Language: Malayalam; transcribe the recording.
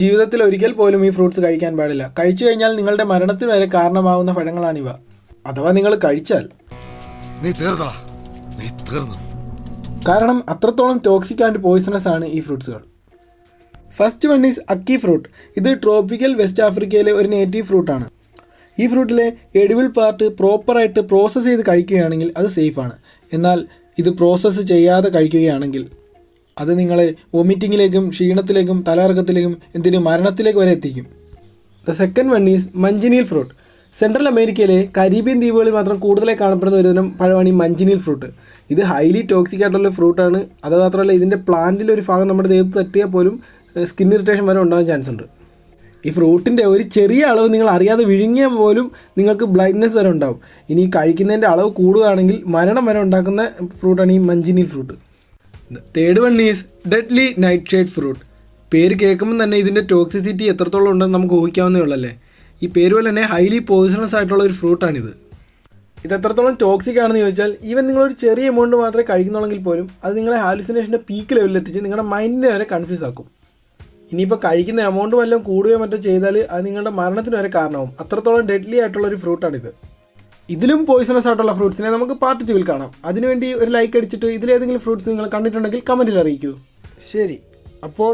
ജീവിതത്തിൽ ഒരിക്കൽ പോലും ഈ ഫ്രൂട്ട്സ് കഴിക്കാൻ പാടില്ല. കഴിച്ചു കഴിഞ്ഞാൽ നിങ്ങളുടെ മരണത്തിന് വരെ കാരണമാവുന്ന പഴങ്ങളാണിവ. അഥവാ നിങ്ങൾ കഴിച്ചാൽ നീ തീർന്നു. കാരണം അത്രത്തോളം ടോക്സിക് ആൻഡ് പോയിസണസ് ആണ് ഈ ഫ്രൂട്ട്സുകൾ. First one is ackee fruit. ഇത് ട്രോപ്പിക്കൽ വെസ്റ്റ് ആഫ്രിക്കയിലെ ഒരു നേറ്റീവ് ഫ്രൂട്ടാണ്. ഈ ഫ്രൂട്ടിലെ എഡിബിൾ പാർട്ട് പ്രോപ്പറായിട്ട് പ്രോസസ്സ് ചെയ്ത് കഴിക്കുകയാണെങ്കിൽ അത് സേഫാണ്. എന്നാൽ ഇത് പ്രോസസ്സ് ചെയ്യാതെ കഴിക്കുകയാണെങ്കിൽ അത് നിങ്ങളെ വൊമിറ്റിങ്ങിലേക്കും ക്ഷീണത്തിലേക്കും തലകറക്കത്തിലേക്കും മരണത്തിലേക്ക് വരെ എത്തിക്കും. The second one is manchineel fruit. Central അമേരിക്കയിലെ കരീബിയൻ ദ്വീപുകളിൽ മാത്രം കൂടുതലായി കാണപ്പെടുന്ന ഒരുതരം പഴമാണ് ഈ മഞ്ചിനീൽ ഫ്രൂട്ട്. ഇത് ഹൈലി ടോക്സിക് ആയിട്ടുള്ള ഫ്രൂട്ടാണ്. അത് മാത്രമല്ല ഇതിൻ്റെ പ്ലാന്റിൻ്റെ ഒരു ഭാഗം നമ്മുടെ ദേഹത്ത് തട്ടിയാൽ പോലും സ്കിൻ ഇറിറ്റേഷൻ വരെ ഉണ്ടാകാൻ ചാൻസ് ഉണ്ട്. ഈ ഫ്രൂട്ടിൻ്റെ ഒരു ചെറിയ അളവ് നിങ്ങൾ അറിയാതെ വിഴുങ്ങിയാൽ പോലും നിങ്ങൾക്ക് ബ്ലൈൻഡ്നെസ് വരെ ഉണ്ടാവും. ഇനി കഴിക്കുന്നതിൻ്റെ അളവ് കൂടുകയാണെങ്കിൽ മരണം വരെ ഉണ്ടാക്കുന്ന ഫ്രൂട്ടാണ് ഈ manchineel fruit. Third one is deadly nightshade fruit. പേര് കേൾക്കുമ്പോൾ തന്നെ ഇതിൻ്റെ ടോക്സിസിറ്റി എത്രത്തോളം ഉണ്ടെന്ന് നമുക്ക് ഊഹിക്കാവുന്നേ ഉള്ളല്ലേ. ഈ പേര് പോലെ തന്നെ ഹൈലി പോയിസണസ് ആയിട്ടുള്ള ഒരു ഫ്രൂട്ടാണിത്. ഇത് എത്രത്തോളം ടോക്സിക് ആണെന്ന് ചോദിച്ചാൽ ഈവൻ നിങ്ങളൊരു ചെറിയ എമൗണ്ട് മാത്രമേ കഴിക്കുന്നുള്ളെങ്കിൽ പോലും അത് നിങ്ങളെ ഹാലുസിനേഷൻ്റെ പീക്ക് ലെവലിൽ എത്തിച്ച് നിങ്ങളുടെ മൈൻഡിനെ വരെ കൺഫ്യൂസ് ആക്കും. ഇനിയിപ്പോൾ കഴിക്കുന്ന എമൗണ്ട് വല്ലതും കൂടുകയോ മറ്റോ ചെയ്താൽ അത് നിങ്ങളുടെ മരണത്തിന് വരെ കാരണമാവും. അത്രത്തോളം ഡെഡ്ലി ആയിട്ടുള്ളൊരു ഫ്രൂട്ടാണിത്. ഇതിലും പോയിസണസ് ആയിട്ടുള്ള ഫ്രൂട്ട്സിനെ നമുക്ക് പാർട്ട് 2 കാണാം. അതിനുവേണ്ടി ഒരു ലൈക്ക് അടിച്ചിട്ട് ഇതിലേതെങ്കിലും ഫ്രൂട്ട്സ് നിങ്ങൾ കണ്ടിട്ടുണ്ടെങ്കിൽ കമൻറ്റിൽ അറിയിക്കൂ. ശരി, അപ്പോൾ